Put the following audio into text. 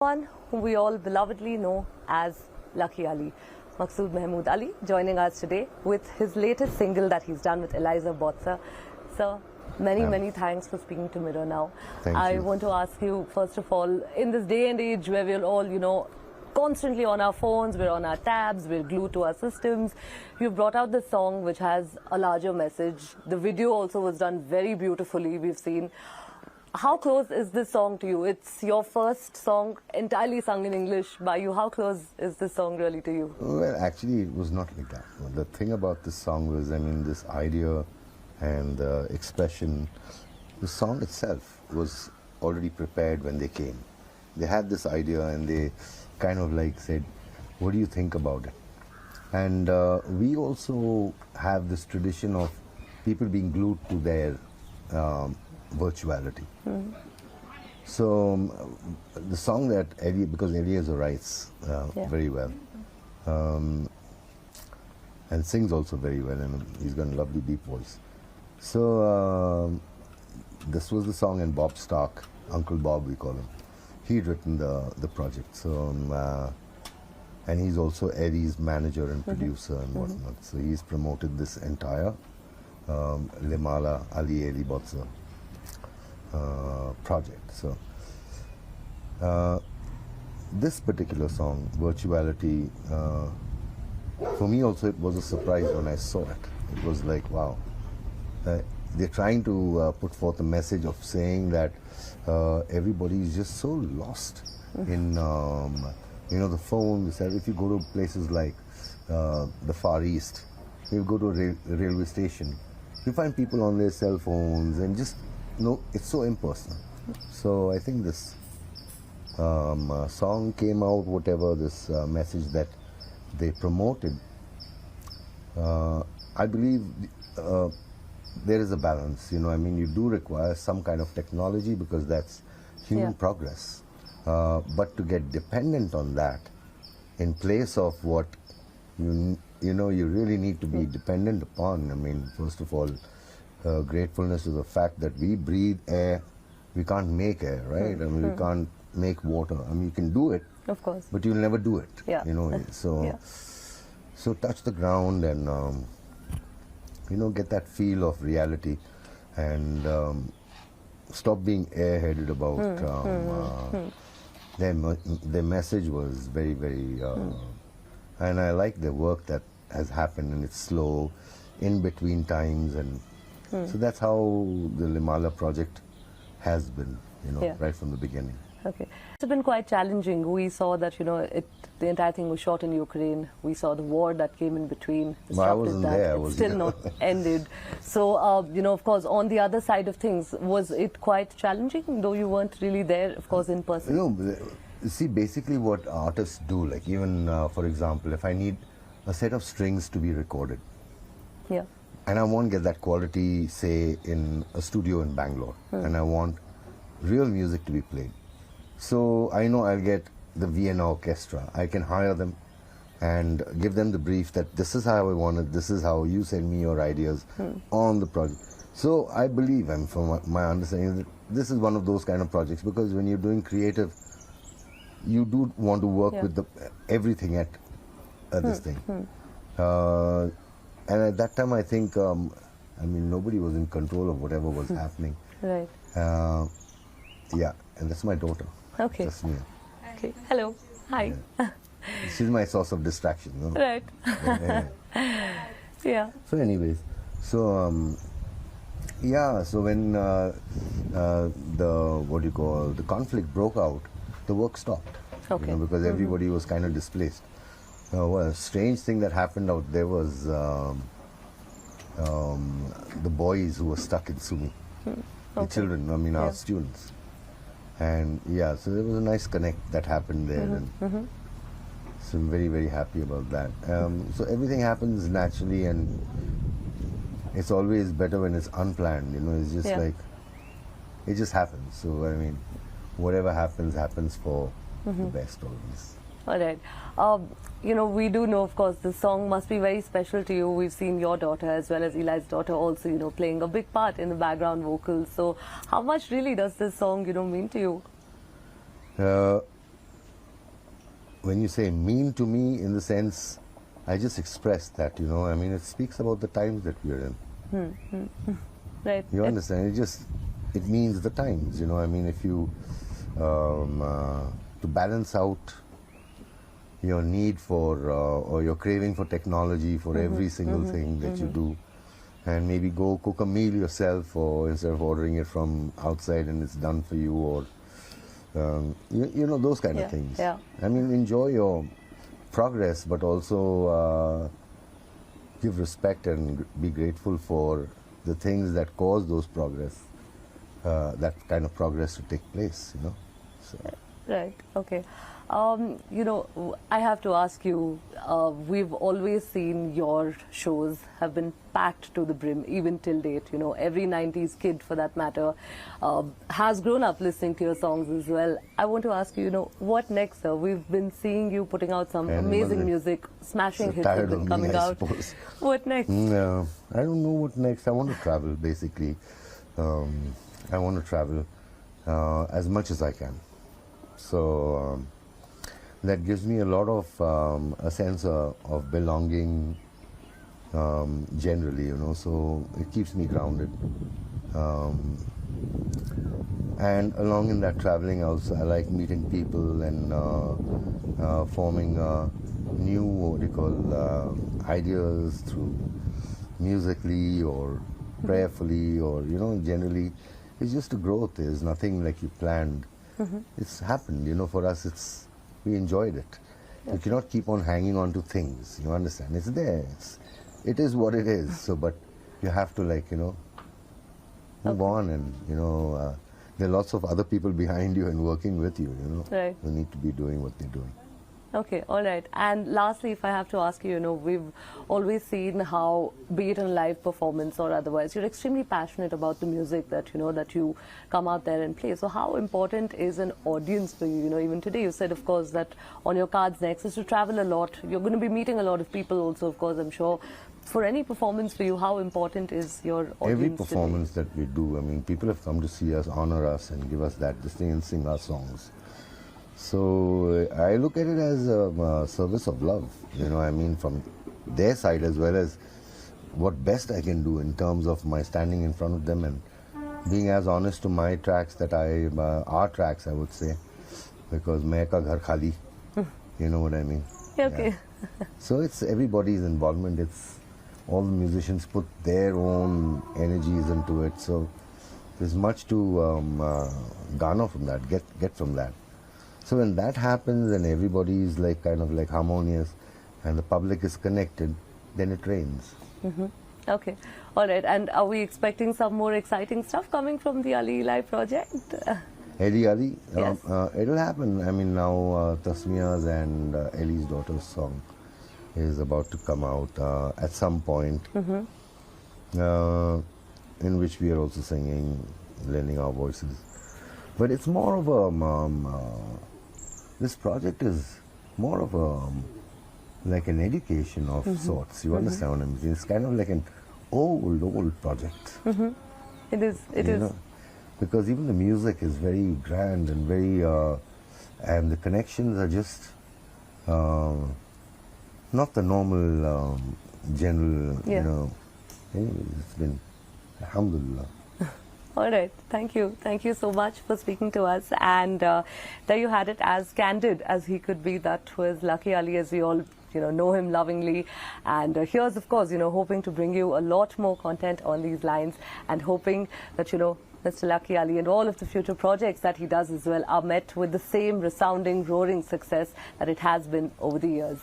One whom we all belovedly know as Lucky Ali, Maqsood Mahmood Ali, joining us today with his latest single that he's done with Eliza Botsa. Sir, many thanks for speaking to Mirror Now. Thank you. I want to ask you, first of all, in this day and age where we're all, constantly on our phones, we're on our tabs, we're glued to our systems, you've brought out this song which has a larger message. The video also was done very beautifully, we've seen. How close is this song to you? It's your first song entirely sung in English by you. How close is this song really to you? Well, actually, it was not like that. The thing about this song was, this idea and expression, the song itself was already prepared when they came. They had this idea and they kind of like said, what do you think about it? And we also have this tradition of people being glued to their virtuality. So the song that Eddie, because Eliezer writes very well and sings also very well, and he's got a lovely deep voice. So this was the song, and Bob Stark, Uncle Bob we call him, he'd written the project. So and he's also Eddie's manager and producer and whatnot. So he's promoted this entire Limala Ali Eli Botsa project. So this particular song, Virtuality, for me also it was a surprise when I saw it. It was like, wow, they're trying to put forth a message of saying that everybody is just so lost in the phone. If you go to places like the Far East, you go to a railway station, you find people on their cell phones and just it's so impersonal. So I think this song came out, whatever this message that they promoted, I believe there is a balance. You do require some kind of technology because that's human progress. But to get dependent on that in place of what you really need to be dependent upon. First of all, gratefulness to the fact that we breathe air. We can't make air, right? We can't make water. You can do it, of course, but you'll never do it. Yeah. So touch the ground and get that feel of reality, and stop being airheaded about. Their message was very, and I like the work that has happened, and it's slow, in between times, and so that's how the Limala project has been, right from the beginning. Okay. It's been quite challenging. We saw that, the entire thing was shot in Ukraine. We saw the war that came in between. I wasn't there. It's still not ended. So, of course, on the other side of things, was it quite challenging, though you weren't really there, of course, in person? See, basically what artists do, like even, for example, if I need a set of strings to be recorded, and I want to get that quality, say, in a studio in Bangalore, and I want real music to be played. So I know I'll get the Vienna Orchestra. I can hire them and give them the brief that this is how I want it, this is how you send me your ideas on the project. So I believe, and from my understanding, that this is one of those kind of projects, because when you're doing creative, you do want to work with everything at this thing. And at that time, I think, nobody was in control of whatever was happening. Right. And that's my daughter. Okay. That's me. Okay. Hello. Hi. Yeah. She's my source of distraction. Right. Yeah. So anyways, so when the conflict broke out, the work stopped. Okay. Because everybody was kind of displaced. A strange thing that happened out there was the boys who were stuck in Sumi, the children, our students. And so there was a nice connect that happened there, and so I'm very, very happy about that. So everything happens naturally, and it's always better when it's unplanned. It's just like it just happens. So whatever happens for the best always. All right. We do know, of course, the song must be very special to you. We've seen your daughter as well as Eli's daughter also, playing a big part in the background vocals. So how much really does this song, mean to you? when you say mean to me, in the sense, I just express that, you know, I mean, it speaks about the times that we are in. Right. You understand? It means the times, you know, I mean, if you, to balance out your need for, or your craving for technology for every single thing that you do, and maybe go cook a meal yourself, or instead of ordering it from outside and it's done for you, or you know, those kind of things. Yeah. I mean, enjoy your progress, but also give respect and be grateful for the things that cause those progress, that kind of progress to take place, you know. So. Right. Okay. You know, I have to ask you, we've always seen your shows have been packed to the brim, even till date. You know, every 90s kid, for that matter, has grown up listening to your songs as well. I want to ask you, you know, what next, sir? We've been seeing you putting out some amazing music, smashing hits have been coming out. What next? I don't know what next. I want to travel, basically. I want to travel as much as I can. So that gives me a lot of a sense of belonging generally, you know, so it keeps me grounded. And along in that traveling also, I like meeting people and forming new, what do you call, ideas through musically or prayerfully, or, you know, generally it's just a growth. There's nothing like you planned. It's happened, you know, for us we enjoyed it. You cannot keep on hanging on to things, you understand? It's there. It is what it is. So, but you have to, like, you know, move on, and, you know, there are lots of other people behind you and working with you, you know. Right. Who need to be doing what they're doing. Okay, all right. And lastly, if I have to ask you, you know, we've always seen how, be it in live performance or otherwise, you're extremely passionate about the music that, you know, that you come out there and play. So how important is an audience for you? You know, even today you said, of course, that on your cards next is to travel a lot. You're going to be meeting a lot of people also, of course, I'm sure. For any performance for you, how important is your audience? Every performance that we do, I mean, people have come to see us, honor us, and give us this thing and sing our songs. So I look at it as a service of love, you know, I mean, from their side, as well as what best I can do in terms of my standing in front of them and being as honest to my tracks that our tracks, I would say, because Main Ka Ghar Khali, you know what I mean? Okay. Yeah. So it's everybody's involvement. It's all the musicians put their own energies into it. So there's much to garner from that, get from that. So when that happens and everybody is like kind of like harmonious and the public is connected, then it rains. Okay. All right. And are we expecting some more exciting stuff coming from the Ali Live project? Ali, Yes. It'll happen. I mean, now Tasmia's and Ellie's daughter's song is about to come out at some point, in which we are also singing, lending our voices. But it's more of a, this project is more of a, like an education of sorts. You understand what I mean? It's kind of like an old project. It is. It is. Know? Because even the music is very grand and very, and the connections are just not the normal, general, you know. Anyway, it's been, alhamdulillah. All right. Thank you. Thank you so much for speaking to us. And there you had it, as candid as he could be. That was Lucky Ali, as we all, you know him lovingly. And here's, of course, you know, hoping to bring you a lot more content on these lines, and hoping that, you know, Mr. Lucky Ali and all of the future projects that he does as well are met with the same resounding, roaring success that it has been over the years.